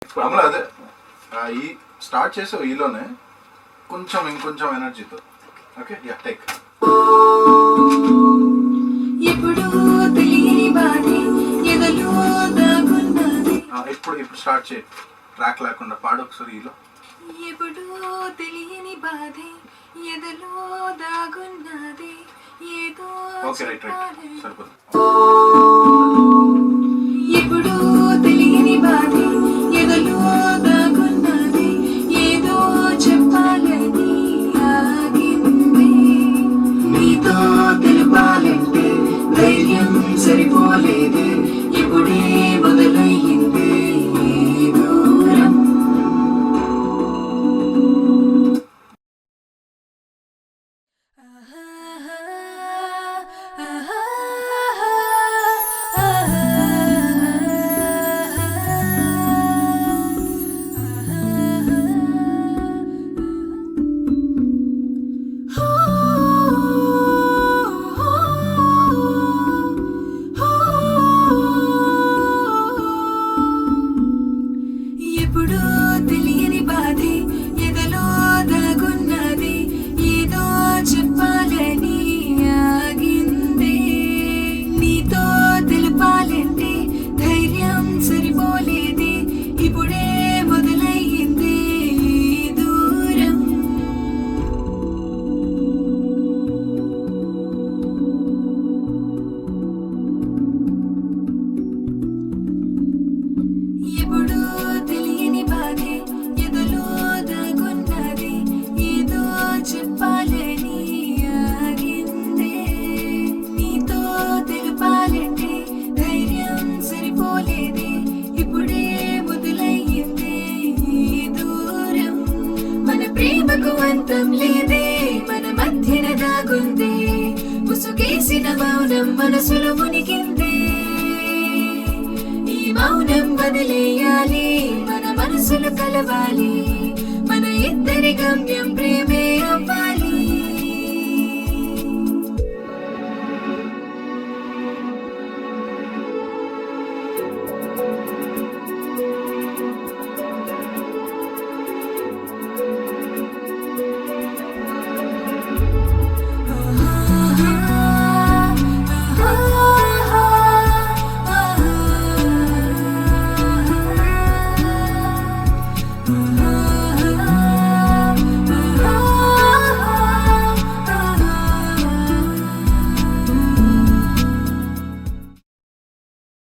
అమలు అదే ఈ స్టార్ట్ చేసావు ఈలోనే కొంచెం ఇంకొంచెం ఎనర్జీతో. Okay yeah take. ఇప్పుడు స్టార్ట్ చేయి, ట్రాక్ లేకుండా పాడు ఒకసారి ఈలో. ఎప్పుడు తెలియని బాధే ఎదలో దాగున్నది ఏదో. ఓకే రైట్ సరిపోతుంది. ఎప్పుడు తెలియని బాధే ఎదలో దాగున్నది ఏదో చెప్పాలని ఆగింది నీతో తెలుపాలంటే ధైర్యం సరిపోలేదే ఇప్పుడే మొదలయ్యింది దూరం. ఎప్పుడూ తెలియని బాధే ఎదలో దాగున్నది ఏదో చెప్పాలని ఆగింది నీతో తెలుపాలంటే ధైర్యం సరిపోలేదే ఇప్పుడే మొదలయ్యింది దూరం. ఎప్పుడూ తెలియని బాధే ఎదలో దాగున్నది ఏదో చెప్పాలని ఆగింది నీతో తెలుపాలంటే ధైర్యం సరిపోలేదే ఇప్పుడే మొదలయ్యింది దూరం. మన ప్రేమకు అంతం లేదే మన మధ్యన దాగుంది ముసుగేసిన మౌనం మనసులో మునిగిందే ఈ మౌనం వదిలేయాలి మన మనసులు కలవాలి మన ఇద్దరి గమ్యం ప్రేమే అవ్వాలి.